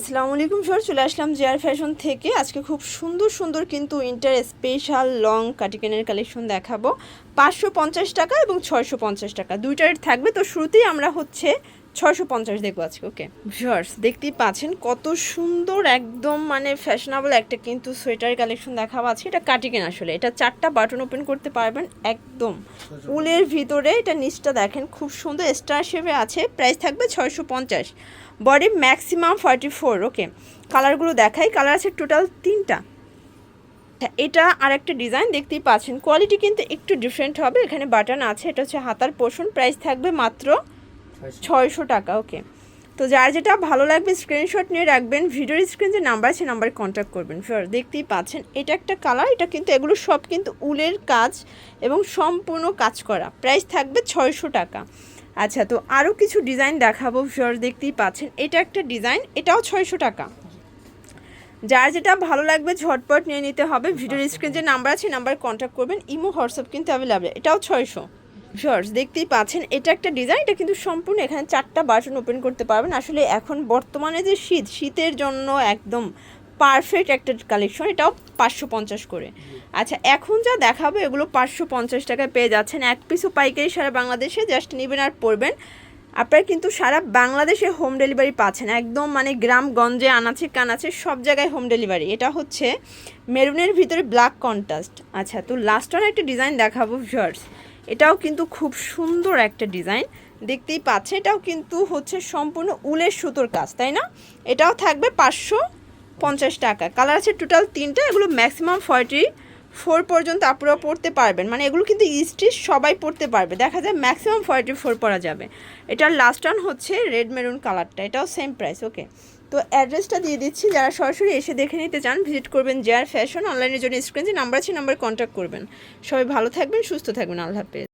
আসসালামু আলাইকুম স্যার, চলে আসলাম জেআর ফ্যাশন থেকে। আজকে খুব সুন্দর সুন্দর কিন্তু উইন্টার স্পেশাল লং কাটিকেনের কালেকশন দেখাবো। 550 টাকা এবং 650 টাকা দুইটার থাকবে। তো শুরুতেই আমরা হচ্ছে 650 দেখবো আজকে। ওকে ভিউয়ার্স, দেখতেই পাচ্ছেন কত সুন্দর একদম মানে ফ্যাশনেবল একটা কিন্তু সোয়েটার কালেকশন দেখাবো আজকে। এটা কাটিকেন, আসলে এটা 4টা বাটন ওপেন করতে পারবেন একদম উলের ভিতরে। এটা নিচটা দেখেন খুব সুন্দর স্টার শেপে আছে। প্রাইস থাকবে 650। Body maximum 44। ওকে, কালারগুলো দেখাই। কালার আছে টোটাল 3টা। এটা আর একটা ডিজাইন দেখতেই পাচ্ছেন, কোয়ালিটি কিন্তু একটু ডিফারেন্ট হবে। এখানে বাটন আছে, এটা হচ্ছে হাতার পোর্শন। প্রাইস থাকবে মাত্র 600 টাকা। ওকে, তো যার যেটা ভালো লাগবে স্ক্রিনশট নিয়ে রাখবেন। ভিডিওর স্ক্রিন যে নাম্বার আছে নাম্বারে কন্ট্যাক্ট করবেন। ফির দেখতেই পাচ্ছেন এটা একটা কালার। এটা কিন্তু এগুলো সব কিন্তু উলের কাজ এবং সম্পূর্ণ কাজ করা। প্রাইস থাকবে 600 টাকা। আচ্ছা, তো আরও কিছু ডিজাইন দেখাবো। ফির দেখতেই পাচ্ছেন এটা একটা ডিজাইন, এটাও 600 টাকা। যার যেটা ভালো লাগবে ঝটপট নিয়ে নিতে হবে। ভিডিওর স্ক্রিন যে নাম্বার আছে নাম্বারে কন্ট্যাক্ট করবেন। ইমো হোয়াটসঅ্যাপ কিন্তু অ্যাভেলেবেল। এটাও 600। শর্টস দেখতেই পাচ্ছেন এটা একটা ডিজাইন। এটা কিন্তু সম্পূর্ণ এখানে 4টা বাটন ওপেন করতে পারবেন। আসলে এখন বর্তমানে যে শীতের জন্য একদম পারফেক্ট একটা কালেকশন। এটাও 550 করে। আচ্ছা, এখন যা দেখাবো এগুলো 550 টাকায় পেয়ে যাচ্ছেন। এক পিসও পাইকারি সারা বাংলাদেশে। জাস্ট নেবেন আর পরবেন। আপনারা কিন্তু সারা বাংলাদেশে হোম ডেলিভারি পাচ্ছেন একদম মানে গ্রামগঞ্জে, আনাচে কানাচে সব জায়গায় হোম ডেলিভারি। এটা হচ্ছে মেরুনের ভিতরে ব্ল্যাক কন্ট্রাস্ট। আচ্ছা, তো লাস্ট ওয়ান একটা ডিজাইন দেখাবো ভিউয়ার্স। এটাও কিন্তু খুব সুন্দর একটা ডিজাইন দেখতেই পাচ্ছে। এটাও কিন্তু হচ্ছে সম্পূর্ণ উলের সুতোর কাজ, তাই না? এটাও থাকবে 550 টাকা। কালার আছে টোটাল 3টা। এগুলো ম্যাক্সিমাম 44 পর্যন্ত আপনারা পড়তে পারবেন। মানে এগুলো কিন্তু স্টিচ সবাই পড়তে পারবে। দেখা যায় ম্যাক্সিমাম 44 পরা যাবে। এটার লাস্ট ওয়ান হচ্ছে রেড মেরুন কালারটা। এটাও সেম প্রাইস। ওকে, তো অ্যাড্রেসটা দিয়ে দিচ্ছি। যারা সরাসরি এসে দেখে নিতে চান ভিজিট করবেন জেআর ফ্যাশন। অনলাইনের জন্য স্ক্রিনে যে নাম্বার আছে নাম্বারে কন্ট্যাক্ট করবেন। সবাই ভালো থাকবেন, সুস্থ থাকবেন। আল্লাহ হাফেজ।